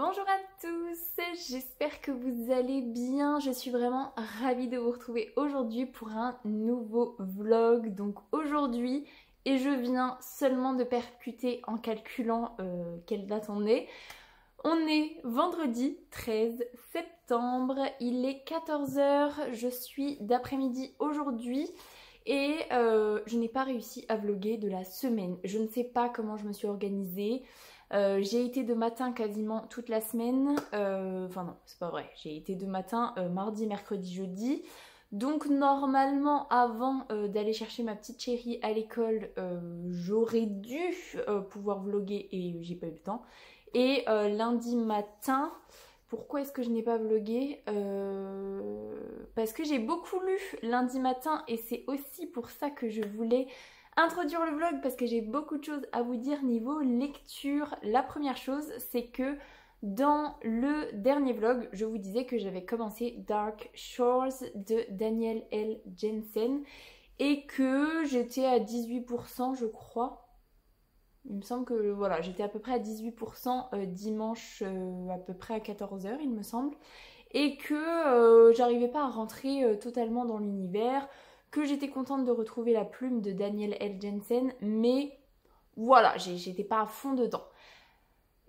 Bonjour à tous, j'espère que vous allez bien. Je suis vraiment ravie de vous retrouver aujourd'hui pour un nouveau vlog. Donc aujourd'hui, et je viens seulement de percuter en calculant quelle date on est. On est vendredi 13 septembre, il est 14 h, je suis d'après-midi aujourd'hui. Et je n'ai pas réussi à vlogger de la semaine. Je ne sais pas comment je me suis organisée. J'ai été de matin quasiment toute la semaine. Enfin non, c'est pas vrai. J'ai été de matin mardi, mercredi, jeudi. Donc normalement, avant d'aller chercher ma petite chérie à l'école, j'aurais dû pouvoir vlogger et j'ai pas eu le temps. Et lundi matin... Pourquoi est-ce que je n'ai pas vlogué? Parce que j'ai beaucoup lu lundi matin et c'est aussi pour ça que je voulais introduire le vlog parce que j'ai beaucoup de choses à vous dire niveau lecture. La première chose, c'est que dans le dernier vlog, je vous disais que j'avais commencé Dark Shores de Daniel L. Jensen et que j'étais à 18% je crois. Il me semble que voilà, j'étais à peu près à 18% dimanche à peu près à 14 h il me semble. Et que j'arrivais pas à rentrer totalement dans l'univers, que j'étais contente de retrouver la plume de Daniel L. Jensen, mais voilà, j'étais pas à fond dedans.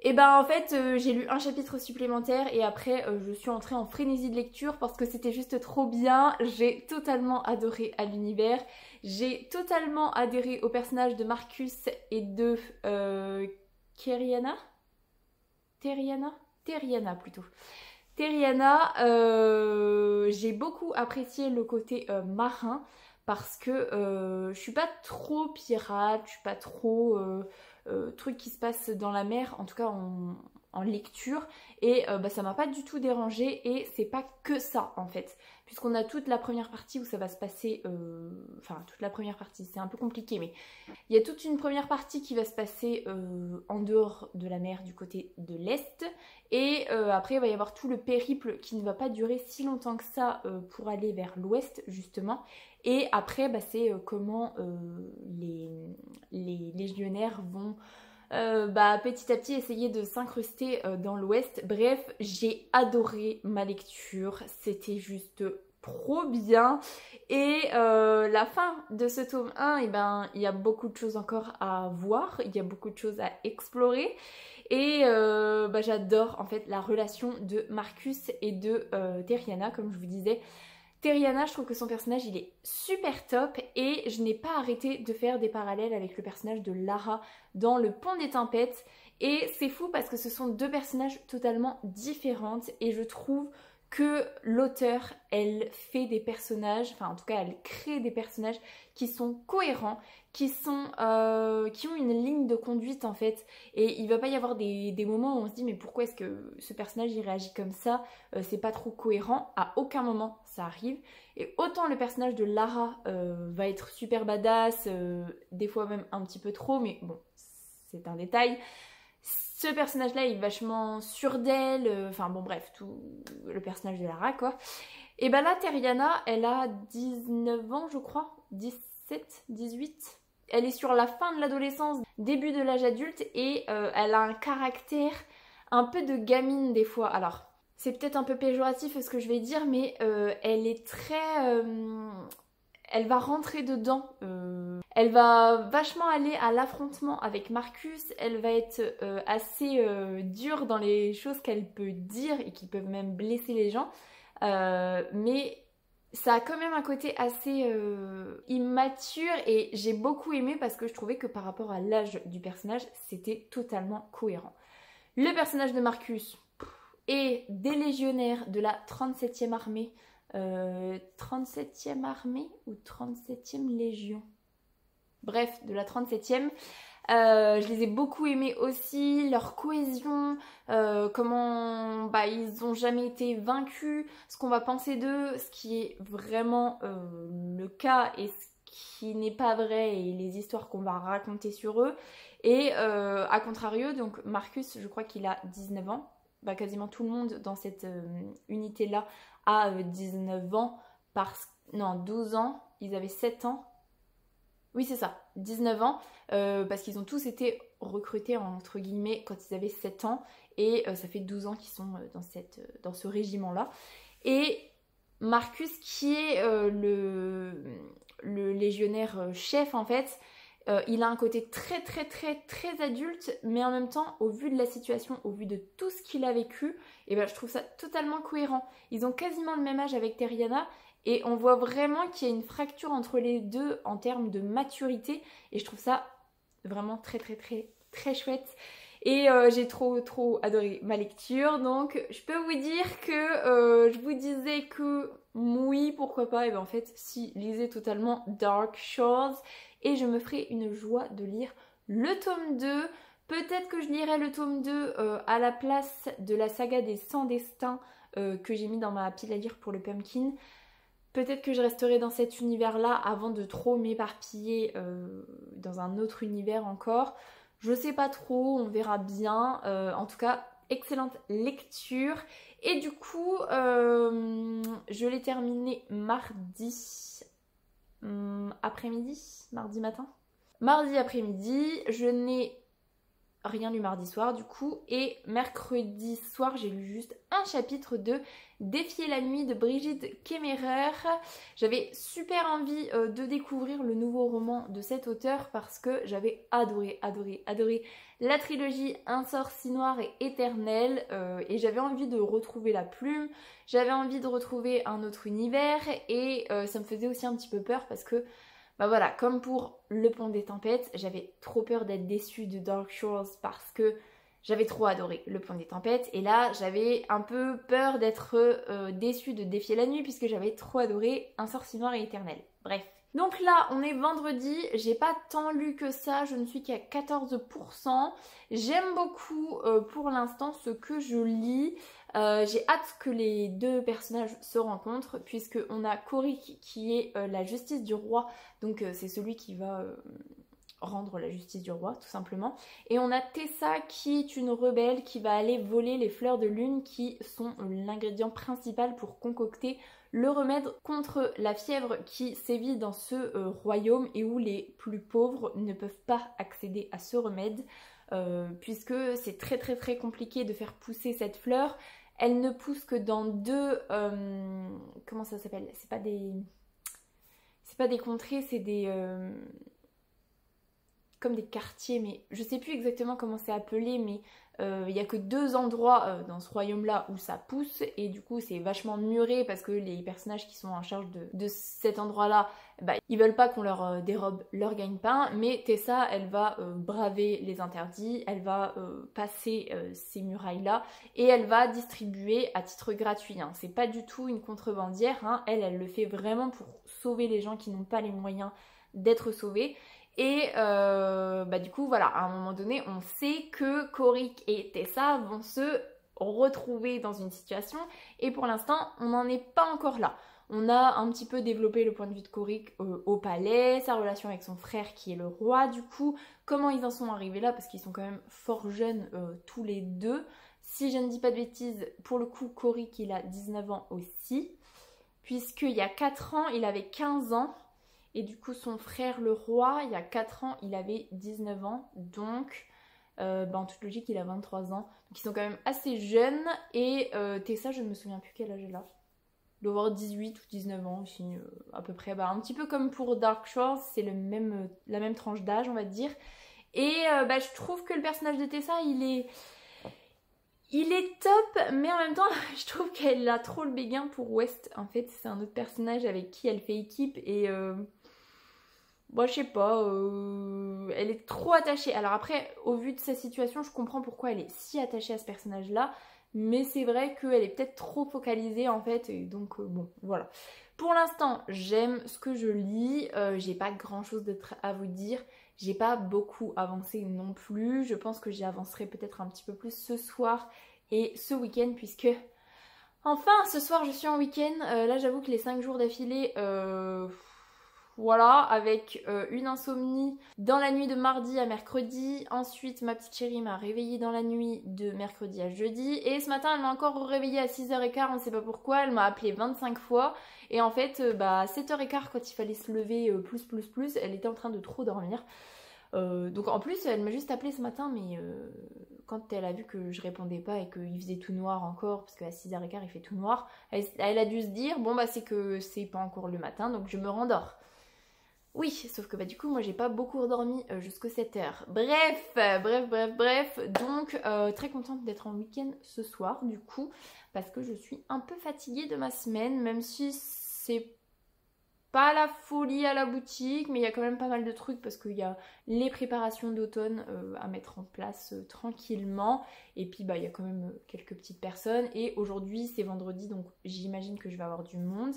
Et ben en fait j'ai lu un chapitre supplémentaire et après je suis entrée en frénésie de lecture parce que c'était juste trop bien. J'ai totalement adoré à l'univers. J'ai totalement adhéré au personnage de Marcus et de Terriana plutôt. Terriana, j'ai beaucoup apprécié le côté marin parce que je suis pas trop pirate, je suis pas trop truc qui se passe dans la mer, en tout cas en lecture, et ça m'a pas du tout dérangé et c'est pas que ça en fait, puisqu'on a toute la première partie où ça va se passer, enfin toute la première partie, c'est un peu compliqué, mais il y a toute une première partie qui va se passer en dehors de la mer du côté de l'Est et après il va y avoir tout le périple qui ne va pas durer si longtemps que ça pour aller vers l'Ouest justement. Et après c'est comment les légionnaires vont petit à petit essayer de s'incruster dans l'Ouest. Bref, j'ai adoré ma lecture, c'était juste trop bien. Et la fin de ce tome 1, il y a beaucoup de choses encore à voir, il y a beaucoup de choses à explorer. Et j'adore en fait la relation de Marcus et de Terriana, comme je vous disais. Terriana, je trouve que son personnage il est super top et je n'ai pas arrêté de faire des parallèles avec le personnage de Lara dans Le Pont des Tempêtes. Et c'est fou parce que ce sont deux personnages totalement différents et je trouve que l'auteur, elle fait des personnages, enfin en tout cas elle crée des personnages qui sont cohérents, qui ont une ligne de conduite en fait. Et il va pas y avoir des moments où on se dit mais pourquoi est-ce que ce personnage il réagit comme ça, c'est pas trop cohérent. À aucun moment ça arrive. Et autant le personnage de Lara va être super badass, des fois même un petit peu trop, mais bon c'est un détail. Ce personnage-là est vachement sûr d'elle, enfin bon bref, tout le personnage de Lara quoi. Et ben là, Terriana, elle a 19 ans je crois, 17, 18. Elle est sur la fin de l'adolescence, début de l'âge adulte et elle a un caractère un peu de gamine des fois. Alors, c'est peut-être un peu péjoratif ce que je vais dire, mais elle est très... elle va rentrer dedans. Elle va vachement aller à l'affrontement avec Marcus. Elle va être assez dure dans les choses qu'elle peut dire et qui peuvent même blesser les gens. Mais ça a quand même un côté assez immature et j'ai beaucoup aimé parce que je trouvais que par rapport à l'âge du personnage, c'était totalement cohérent. Le personnage de Marcus est des légionnaires de la 37e armée. 37e armée ou 37e légion, bref de la 37e. Je les ai beaucoup aimés aussi, leur cohésion, comment ils ont jamais été vaincus, ce qu'on va penser d'eux, ce qui est vraiment le cas et ce qui n'est pas vrai et les histoires qu'on va raconter sur eux. Et à contrario, donc Marcus, je crois qu'il a 19 ans, quasiment tout le monde dans cette unité-là a 19 ans, non 12 ans, ils avaient 7 ans. Oui, c'est ça, 19 ans, parce qu'ils ont tous été recrutés entre guillemets quand ils avaient 7 ans et ça fait 12 ans qu'ils sont dans ce régiment-là. Et Marcus, qui est le légionnaire chef en fait, il a un côté très très très très adulte, mais en même temps, au vu de la situation, au vu de tout ce qu'il a vécu, et ben, je trouve ça totalement cohérent. Ils ont quasiment le même âge avec Terriana, et on voit vraiment qu'il y a une fracture entre les deux en termes de maturité, et je trouve ça vraiment très très très très chouette. Et j'ai trop adoré ma lecture, donc je peux vous dire que je vous disais que oui, pourquoi pas, et ben en fait, si, lisez totalement Dark Shores, et je me ferai une joie de lire le tome 2. Peut-être que je lirai le tome 2 à la place de la saga des 100 destins que j'ai mis dans ma pile à lire pour le Pumpkin. Peut-être que je resterai dans cet univers-là avant de trop m'éparpiller dans un autre univers encore. Je sais pas trop, on verra bien. En tout cas, excellente lecture. Et du coup, je l'ai terminé mardi après-midi, mardi matin. Mardi après-midi, je n'ai rien lu mardi soir du coup, et mercredi soir j'ai lu juste un chapitre de Défier la nuit de Brigitte Kemmerer. J'avais super envie de découvrir le nouveau roman de cet auteur parce que j'avais adoré la trilogie Un sort si noir et éternel, et j'avais envie de retrouver la plume, j'avais envie de retrouver un autre univers, et ça me faisait aussi un petit peu peur parce que bah voilà, comme pour Le Pont des Tempêtes, j'avais trop peur d'être déçue de Dark Shores parce que j'avais trop adoré Le Pont des Tempêtes, et là j'avais un peu peur d'être déçue de Défier la nuit puisque j'avais trop adoré Un sort si noir et éternel. Bref. Donc là, on est vendredi, j'ai pas tant lu que ça, je ne suis qu'à 14%. J'aime beaucoup pour l'instant ce que je lis. J'ai hâte que les deux personnages se rencontrent, puisque on a Korik qui est la justice du roi, donc c'est celui qui va rendre la justice du roi tout simplement, et on a Tessa qui est une rebelle qui va aller voler les fleurs de lune qui sont l'ingrédient principal pour concocter le remède contre la fièvre qui sévit dans ce royaume et où les plus pauvres ne peuvent pas accéder à ce remède, puisque c'est très très très compliqué de faire pousser cette fleur. Elle ne pousse que dans deux... comment ça s'appelle? C'est pas des contrées, c'est des... comme des quartiers, mais je sais plus exactement comment c'est appelé, mais il n'y a que deux endroits dans ce royaume-là où ça pousse, et du coup c'est vachement muré parce que les personnages qui sont en charge de cet endroit-là, bah, ils veulent pas qu'on leur dérobe leur gagne-pain, mais Tessa, elle va braver les interdits, elle va passer ces murailles-là, et elle va distribuer à titre gratuit, hein. C'est pas du tout une contrebandière, hein. Elle le fait vraiment pour sauver les gens qui n'ont pas les moyens d'être sauvés. Et bah du coup voilà, à un moment donné on sait que Korik et Tessa vont se retrouver dans une situation, et pour l'instant on n'en est pas encore là. On a un petit peu développé le point de vue de Korik au palais, sa relation avec son frère qui est le roi du coup, comment ils en sont arrivés là parce qu'ils sont quand même fort jeunes tous les deux. Si je ne dis pas de bêtises, pour le coup Korik il a 19 ans aussi, puisqu'il y a 4 ans il avait 15 ans. Et du coup, son frère, le roi, il y a 4 ans, il avait 19 ans. Donc, en toute logique, il a 23 ans. Donc, ils sont quand même assez jeunes. Et Tessa, je ne me souviens plus quel âge elle a. Il doit avoir 18 ou 19 ans aussi, à peu près. Bah, un petit peu comme pour Dark Shores, c'est la même tranche d'âge, on va dire. Et je trouve que le personnage de Tessa, il est top, mais en même temps, je trouve qu'elle a trop le béguin pour West. En fait, c'est un autre personnage avec qui elle fait équipe, et... Bon, je sais pas, elle est trop attachée. Alors après, au vu de sa situation, je comprends pourquoi elle est si attachée à ce personnage-là. Mais c'est vrai qu'elle est peut-être trop focalisée en fait. Et donc bon, voilà. Pour l'instant, j'aime ce que je lis. J'ai pas grand-chose d'autre à vous dire. J'ai pas beaucoup avancé non plus. Je pense que j'y avancerai peut-être un petit peu plus ce soir et ce week-end, puisque... Enfin, ce soir, je suis en week-end. Là, j'avoue que les 5 jours d'affilée... voilà, avec une insomnie dans la nuit de mardi à mercredi. Ensuite, ma petite chérie m'a réveillée dans la nuit de mercredi à jeudi. Et ce matin, elle m'a encore réveillée à 6h15, on ne sait pas pourquoi. Elle m'a appelée 25 fois. Et en fait, à 7h15, quand il fallait se lever plus, elle était en train de trop dormir. Donc en plus, elle m'a juste appelée ce matin, mais quand elle a vu que je répondais pas et qu'il faisait tout noir encore, parce qu'à 6h15 il fait tout noir, elle a dû se dire, bon bah c'est que c'est pas encore le matin, donc je me rendors. Oui, sauf que du coup moi j'ai pas beaucoup dormi jusqu'à 7h. Bref, donc très contente d'être en week-end ce soir du coup, parce que je suis un peu fatiguée de ma semaine, même si c'est pas la folie à la boutique, mais il y a quand même pas mal de trucs parce qu'il y a les préparations d'automne à mettre en place tranquillement. Et puis il y a quand même quelques petites personnes. Et aujourd'hui c'est vendredi, donc j'imagine que je vais avoir du monde.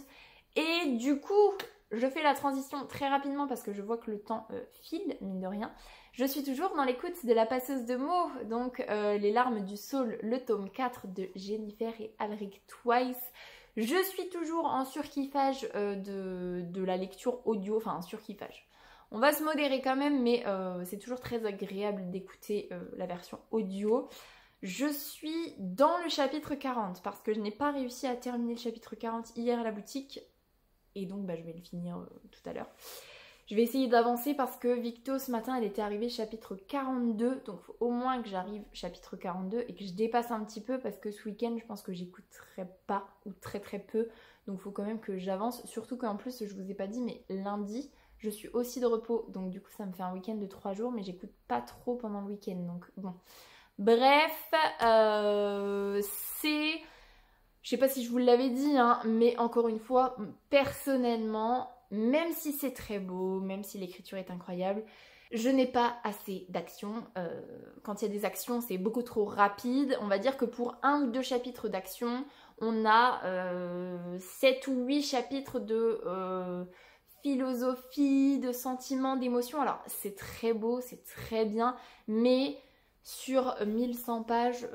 Et du coup, je fais la transition très rapidement parce que je vois que le temps file, mine de rien. Je suis toujours dans l'écoute de La Passeuse de mots, donc Les larmes du saule, le tome 4 de Jennifer et Alric Twice. Je suis toujours en surkiffage de la lecture audio, enfin en surkiffage. On va se modérer quand même, mais c'est toujours très agréable d'écouter la version audio. Je suis dans le chapitre 40 parce que je n'ai pas réussi à terminer le chapitre 40 hier à la boutique. Et donc je vais le finir tout à l'heure. Je vais essayer d'avancer parce que Victo ce matin elle était arrivée chapitre 42, donc faut au moins que j'arrive chapitre 42 et que je dépasse un petit peu parce que ce week-end je pense que j'écouterai pas ou très peu, donc faut quand même que j'avance, surtout qu'en plus je vous ai pas dit mais lundi je suis aussi de repos, donc du coup ça me fait un week-end de 3 jours mais j'écoute pas trop pendant le week-end, donc bon. Bref, c'est... Je sais pas si je vous l'avais dit, hein, mais encore une fois, personnellement, même si c'est très beau, même si l'écriture est incroyable, je n'ai pas assez d'action. Quand il y a des actions, c'est beaucoup trop rapide. On va dire que pour 1 ou 2 chapitres d'action, on a 7 ou 8 chapitres de philosophie, de sentiments, d'émotions. Alors, c'est très beau, c'est très bien, mais... Sur 1100 pages,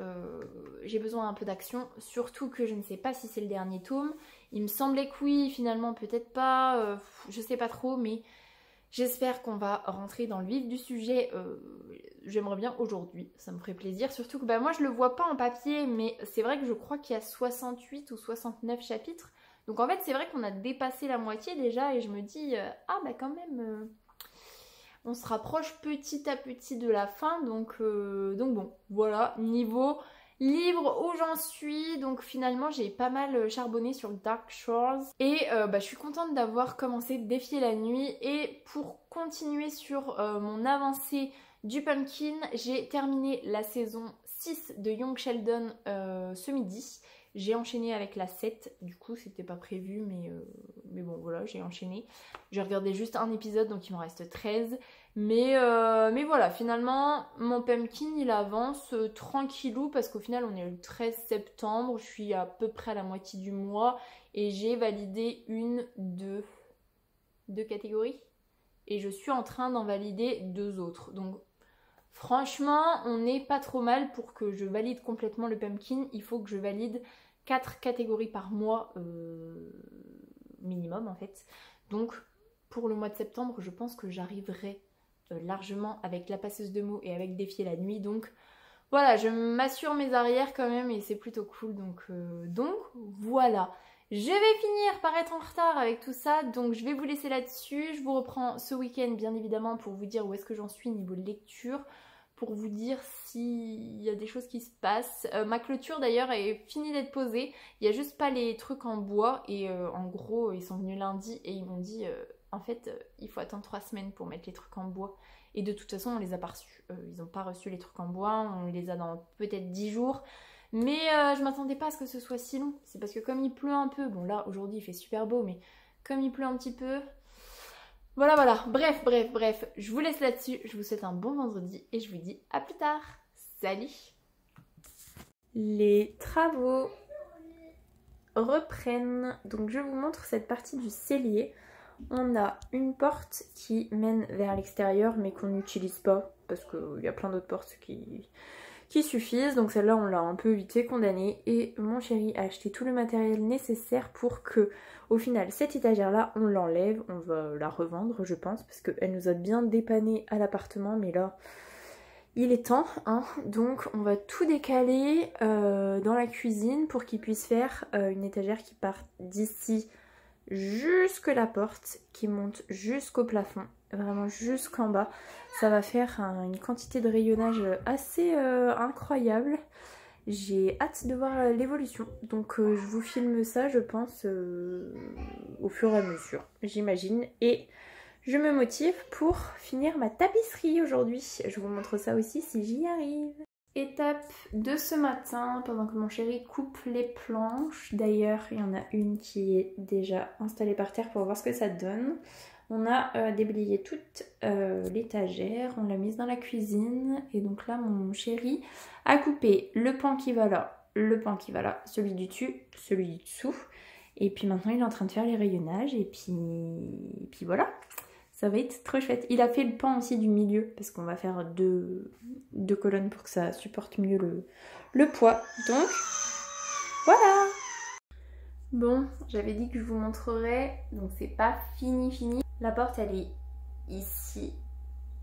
j'ai besoin un peu d'action, surtout que je ne sais pas si c'est le dernier tome. Il me semblait que oui, finalement peut-être pas, je sais pas trop, mais j'espère qu'on va rentrer dans le vif du sujet. J'aimerais bien aujourd'hui, ça me ferait plaisir, surtout que moi je le vois pas en papier, mais c'est vrai que je crois qu'il y a 68 ou 69 chapitres. Donc en fait c'est vrai qu'on a dépassé la moitié déjà et je me dis, quand même... on se rapproche petit à petit de la fin, donc bon, voilà, niveau livre où j'en suis. Donc finalement j'ai pas mal charbonné sur Dark Shores et je suis contente d'avoir commencé Défier la nuit. Et pour continuer sur mon avancée du Pumpkin, j'ai terminé la saison 6 de Young Sheldon ce midi. J'ai enchaîné avec la 7, du coup c'était pas prévu mais bon voilà, j'ai enchaîné. J'ai regardé juste un épisode donc il m'en reste 13. Mais voilà, finalement mon Pumpkin il avance tranquillou parce qu'au final on est le 13 septembre, je suis à peu près à la moitié du mois et j'ai validé deux catégories et je suis en train d'en valider 2 autres. Donc franchement, on n'est pas trop mal. Pour que je valide complètement le Pumpkin, il faut que je valide 4 catégories par mois minimum en fait. Donc pour le mois de septembre, je pense que j'arriverai largement avec La Passeuse de mots et avec Défier la nuit. Donc voilà, je m'assure mes arrières quand même et c'est plutôt cool. Donc voilà. Je vais finir par être en retard avec tout ça, donc je vais vous laisser là-dessus. Je vous reprends ce week-end bien évidemment pour vous dire où est-ce que j'en suis niveau lecture, pour vous dire s'il y a des choses qui se passent. Ma clôture d'ailleurs est finie d'être posée, il n'y a juste pas les trucs en bois et en gros ils sont venus lundi et ils m'ont dit en fait il faut attendre 3 semaines pour mettre les trucs en bois. Et de toute façon on les a pas reçus, ils n'ont pas reçu les trucs en bois, on les a dans peut-être 10 jours. Mais je m'attendais pas à ce que ce soit si long. C'est parce que comme il pleut un peu, bon là aujourd'hui il fait super beau, mais comme il pleut un petit peu... Voilà. Bref. Je vous laisse là-dessus. Je vous souhaite un bon vendredi et je vous dis à plus tard. Salut! Les travaux reprennent. Donc je vous montre cette partie du cellier. On a une porte qui mène vers l'extérieur mais qu'on n'utilise pas parce qu'il y a plein d'autres portes qui suffisent. Donc celle-là on l'a un peu vite condamnée et mon chéri a acheté tout le matériel nécessaire pour que au final cette étagère là on l'enlève, on va la revendre je pense parce qu'elle nous a bien dépanné à l'appartement, mais là il est temps hein. Donc on va tout décaler dans la cuisine pour qu'il puisse faire une étagère qui part d'ici jusque la porte, qui monte jusqu'au plafond, vraiment jusqu'en bas. Ça va faire une quantité de rayonnage assez incroyable. J'ai hâte de voir l'évolution. Donc je vous filme ça je pense au fur et à mesure, j'imagine. Et je me motive pour finir ma tapisserie aujourd'hui. Je vous montre ça aussi si j'y arrive. Étape de ce matin, pendant que mon chéri coupe les planches. D'ailleurs, il y en a une qui est déjà installée par terre pour voir ce que ça donne. On a déblayé toute l'étagère, on l'a mise dans la cuisine. Et donc là, mon chéri a coupé le pan qui va là, le pan qui va là, celui du dessus, celui du dessous. Et puis maintenant, il est en train de faire les rayonnages. Et puis voilà. Ça va être trop chouette. Il a fait le pan aussi du milieu parce qu'on va faire deux colonnes pour que ça supporte mieux le poids. Donc, voilà. Bon, j'avais dit que je vous montrerais. Donc c'est pas fini. La porte elle est ici.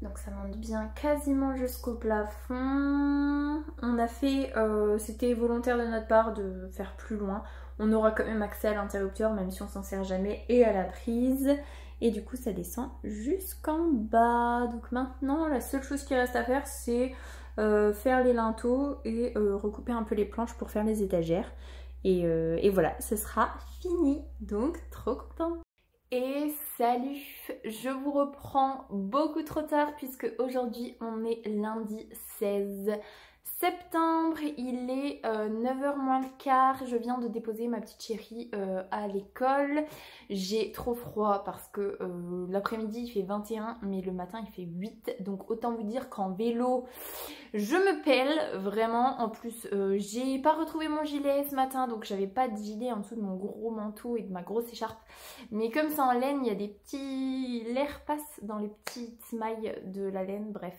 Donc ça monte bien quasiment jusqu'au plafond. On a fait, c'était volontaire de notre part de faire plus loin. On aura quand même accès à l'interrupteur même si on s'en sert jamais et à la prise. Et du coup ça descend jusqu'en bas. Donc maintenant la seule chose qui reste à faire c'est faire les linteaux et recouper un peu les planches pour faire les étagères. Et voilà, ce sera fini. Donc trop content. Et salut, je vous reprends beaucoup trop tard puisque aujourd'hui on est lundi 16 septembre, il est 9h moins le quart, je viens de déposer ma petite chérie à l'école. J'ai trop froid parce que l'après-midi il fait 21 mais le matin il fait 8, donc autant vous dire qu'en vélo je me pèle vraiment. En plus j'ai pas retrouvé mon gilet ce matin donc j'avais pas de gilet en dessous de mon gros manteau et de ma grosse écharpe, mais comme c'est en laine il y a des petits, l'air passe dans les petites mailles de la laine, bref,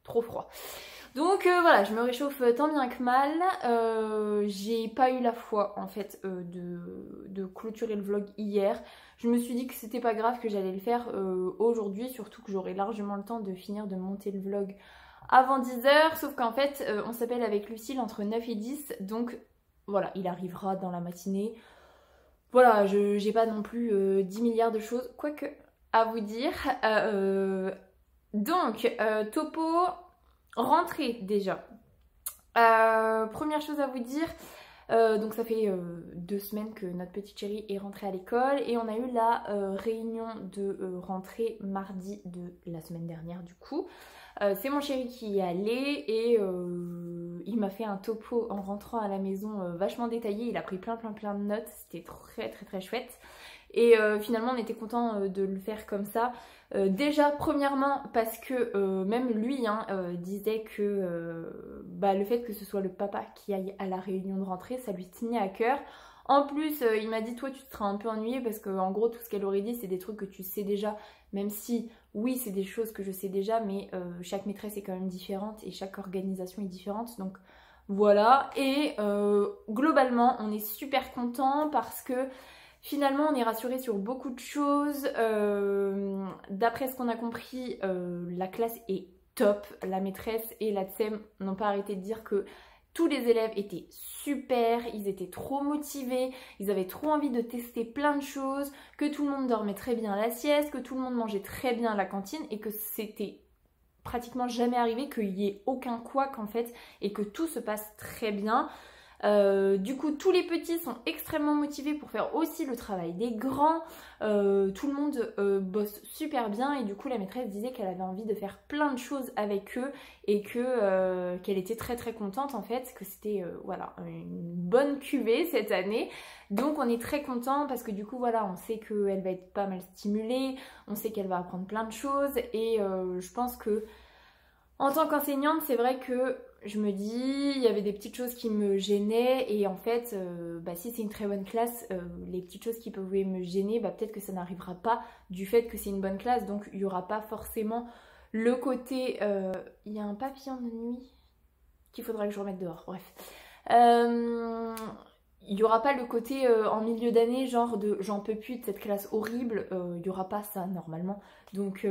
trop froid. Donc voilà, je me réchauffe tant bien que mal. J'ai pas eu la foi en fait de clôturer le vlog hier. Je me suis dit que c'était pas grave, que j'allais le faire aujourd'hui, surtout que j'aurai largement le temps de finir de monter le vlog avant 10h. Sauf qu'en fait, on s'appelle avec Lucille entre 9 et 10. Donc voilà, il arrivera dans la matinée. Voilà, j'ai pas non plus 10 milliards de choses, quoique à vous dire. Donc, topo... rentrée déjà. Première chose à vous dire, donc ça fait 2 semaines que notre petite chérie est rentrée à l'école et on a eu la réunion de rentrée mardi de la semaine dernière du coup. C'est mon chéri qui y est allé et il m'a fait un topo en rentrant à la maison vachement détaillé. Il a pris plein de notes, c'était très chouette. Et finalement on était content de le faire comme ça. Déjà premièrement parce que même lui disait que le fait que ce soit le papa qui aille à la réunion de rentrée, ça lui tenait à cœur. En plus il m'a dit toi tu te seras un peu ennuyée parce que en gros tout ce qu'elle aurait dit c'est des trucs que tu sais déjà, même si oui c'est des choses que je sais déjà, mais chaque maîtresse est quand même différente et chaque organisation est différente, donc voilà. Et globalement on est super content parce que finalement on est rassuré sur beaucoup de choses. D'après ce qu'on a compris, la classe est top. La maîtresse et la TSEM n'ont pas arrêté de dire que tous les élèves étaient super, ils étaient trop motivés, ils avaient trop envie de tester plein de choses, que tout le monde dormait très bien la sieste, que tout le monde mangeait très bien à la cantine et que c'était pratiquement jamais arrivé qu'il y ait aucun couac en fait et que tout se passe très bien. Du coup tous les petits sont extrêmement motivés pour faire aussi le travail des grands. Tout le monde bosse super bien et du coup la maîtresse disait qu'elle avait envie de faire plein de choses avec eux et que qu'elle était très contente en fait, que c'était voilà une bonne cuvée cette année. Donc on est très content parce que du coup voilà on sait qu'elle va être pas mal stimulée, on sait qu'elle va apprendre plein de choses et je pense que en tant qu'enseignante c'est vrai que je me dis, il y avait des petites choses qui me gênaient et en fait, si c'est une très bonne classe, les petites choses qui pouvaient me gêner, peut-être que ça n'arrivera pas du fait que c'est une bonne classe, donc il n'y aura pas forcément le côté... Il y a un papillon de nuit. qu'il faudra que je remette dehors, bref. Il n'y aura pas le côté en milieu d'année, genre de j'en peux plus de cette classe horrible, il n'y aura pas ça normalement. Donc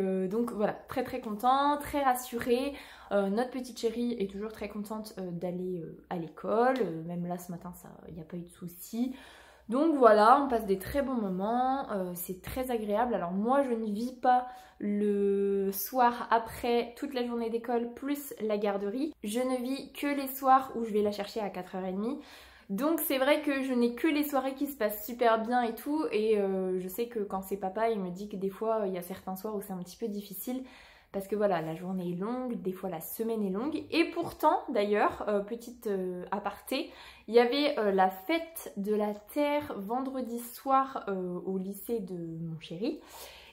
voilà, très très contente, très rassurée. Notre petite chérie est toujours très contente d'aller à l'école, même là ce matin il n'y a pas eu de soucis. Donc voilà, on passe des très bons moments, c'est très agréable. Alors moi je ne vis pas le soir après toute la journée d'école plus la garderie. Je ne vis que les soirs où je vais la chercher à 4h30. Donc c'est vrai que je n'ai que les soirées qui se passent super bien et tout. Et je sais que quand c'est papa, il me dit que des fois il y a certains soirs où c'est un petit peu difficile. Parce que voilà, la journée est longue, des fois la semaine est longue. Et pourtant, d'ailleurs, petite aparté, il y avait la fête de la Terre vendredi soir au lycée de mon chéri.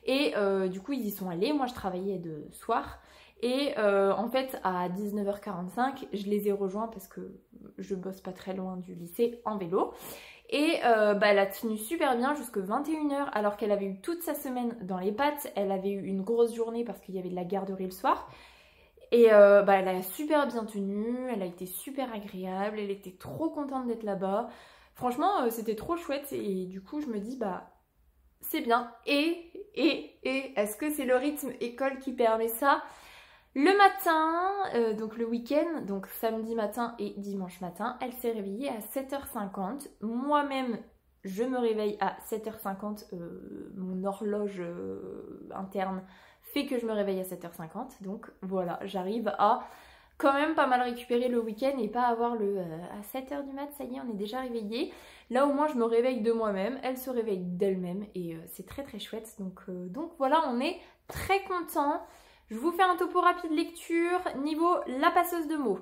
Et du coup, ils y sont allés. Moi, je travaillais de soir. Et en fait, à 19h45, je les ai rejoints parce que je bosse pas très loin du lycée en vélo. Et elle a tenu super bien jusqu'à 21h alors qu'elle avait eu toute sa semaine dans les pattes. Elle avait eu une grosse journée parce qu'il y avait de la garderie le soir. Et elle a super bien tenu, elle a été super agréable, elle était trop contente d'être là-bas. Franchement, c'était trop chouette et du coup je me dis c'est bien. Et est-ce que c'est le rythme école qui permet ça ? Le matin, donc le week-end, donc samedi matin et dimanche matin, elle s'est réveillée à 7h50. Moi-même, je me réveille à 7h50. Mon horloge interne fait que je me réveille à 7h50. Donc voilà, j'arrive à quand même pas mal récupérer le week-end et pas avoir à 7h du mat, ça y est, on est déjà réveillé. Là au moins je me réveille de moi-même, elle se réveille d'elle-même et c'est très très chouette. Donc voilà, on est très contents. Je vous fais un topo rapide lecture. Niveau la passeuse de mots,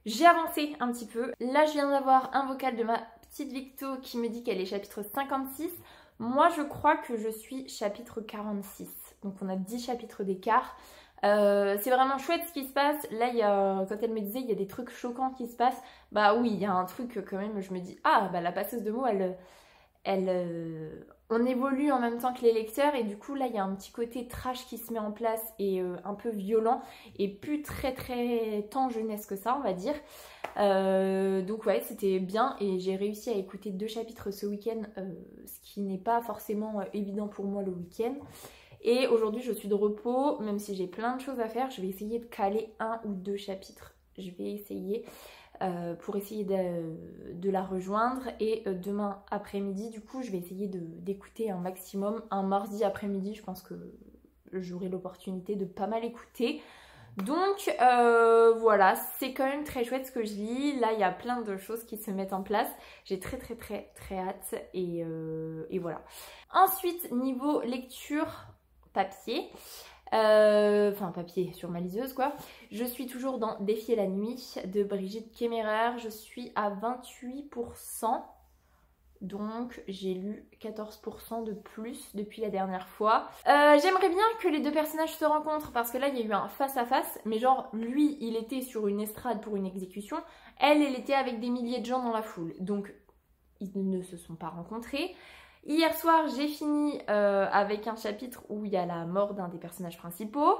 j'ai avancé un petit peu. Là, je viens d'avoir un vocal de ma petite Victo qui me dit qu'elle est chapitre 56. Moi, je crois que je suis chapitre 46. Donc, on a 10 chapitres d'écart. C'est vraiment chouette ce qui se passe. Là, quand elle me disait il y a des trucs choquants qui se passent. Bah oui, il y a un truc quand même, je me dis, la passeuse de mots, on évolue en même temps que les lecteurs et du coup là il y a un petit côté trash qui se met en place et un peu violent et plus très très tant jeunesse que ça on va dire. Donc ouais, c'était bien et j'ai réussi à écouter 2 chapitres ce week-end, ce qui n'est pas forcément évident pour moi le week-end. Et aujourd'hui je suis de repos, même si j'ai plein de choses à faire, je vais essayer de caler 1 ou 2 chapitres. Je vais essayer pour essayer de la rejoindre. Et demain après-midi, du coup, je vais essayer d'écouter un maximum. Un mardi après-midi, je pense que j'aurai l'opportunité de pas mal écouter. Donc voilà, c'est quand même très chouette ce que je lis. Là, il y a plein de choses qui se mettent en place. J'ai très très très très hâte et voilà. Ensuite, niveau lecture papier, papier sur ma liseuse quoi. Je suis toujours dans Défier la nuit de Brigitte Kemmerer. Je suis à 28%. Donc j'ai lu 14% de plus depuis la dernière fois. J'aimerais bien que les 2 personnages se rencontrent parce que là il y a eu un face à face. Mais genre lui il était sur une estrade pour une exécution. Elle était avec des milliers de gens dans la foule. Donc ils ne se sont pas rencontrés. Hier soir, j'ai fini avec un chapitre où il y a la mort d'un des personnages principaux.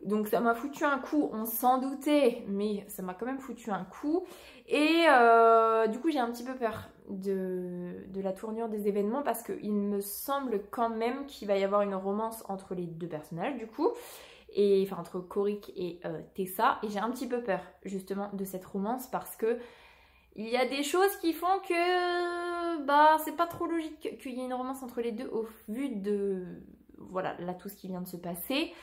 Donc ça m'a foutu un coup, on s'en doutait, mais ça m'a quand même foutu un coup. Et du coup, j'ai un petit peu peur de la tournure des événements parce qu'il me semble quand même qu'il va y avoir une romance entre les 2 personnages du coup. Et, enfin, entre Korik et Tessa. Et j'ai un petit peu peur justement de cette romance parce que il y a des choses qui font que c'est pas trop logique qu'il y ait une romance entre les 2 au vu de voilà là tout ce qui vient de se passer.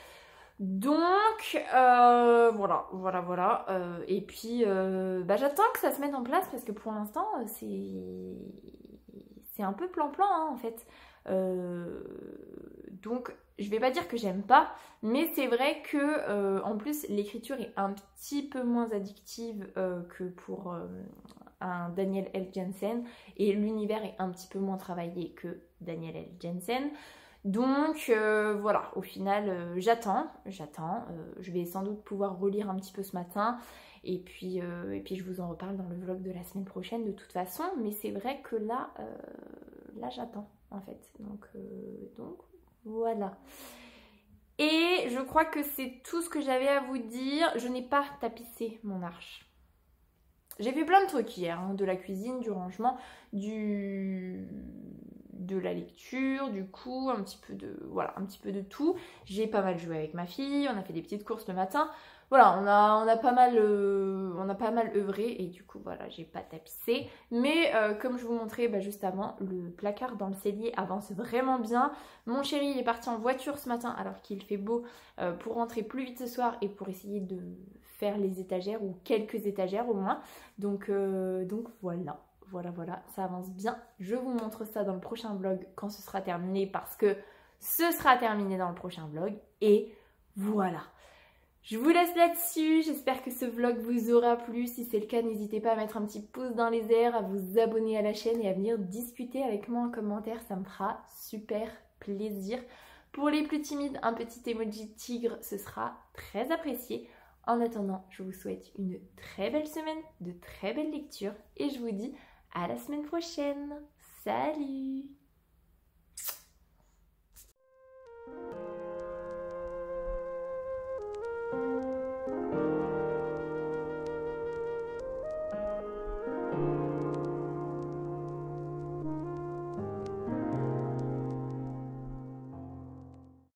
Donc voilà. Et puis j'attends que ça se mette en place parce que pour l'instant c'est un peu plan-plan hein, en fait. Donc je vais pas dire que j'aime pas, mais c'est vrai que en plus l'écriture est un petit peu moins addictive que pour un Daniel L. Jensen et l'univers est un petit peu moins travaillé que Daniel L. Jensen. Donc voilà, au final j'attends, je vais sans doute pouvoir relire un petit peu ce matin et puis je vous en reparle dans le vlog de la semaine prochaine de toute façon, mais c'est vrai que là j'attends en fait, donc voilà. Et je crois que c'est tout ce que j'avais à vous dire. Je n'ai pas tapissé mon arche. J'ai fait plein de trucs hier, hein, de la cuisine, du rangement, de la lecture, du coup, un petit peu de tout. J'ai pas mal joué avec ma fille, on a fait des petites courses le matin. Voilà, on a pas mal œuvré et du coup, voilà, j'ai pas tapissé. Mais comme je vous montrais juste avant, le placard dans le cellier avance vraiment bien. Mon chéri est parti en voiture ce matin alors qu'il fait beau pour rentrer plus vite ce soir et pour essayer de faire les étagères ou quelques étagères au moins. Donc voilà. Voilà, ça avance bien. Je vous montre ça dans le prochain vlog quand ce sera terminé parce que ce sera terminé dans le prochain vlog. Et voilà. Je vous laisse là-dessus. J'espère que ce vlog vous aura plu. Si c'est le cas, n'hésitez pas à mettre un petit pouce dans les airs, à vous abonner à la chaîne et à venir discuter avec moi en commentaire. Ça me fera super plaisir. Pour les plus timides, un petit emoji tigre, ce sera très apprécié. En attendant, je vous souhaite une très belle semaine, de très belles lectures et je vous dis à la semaine prochaine. Salut!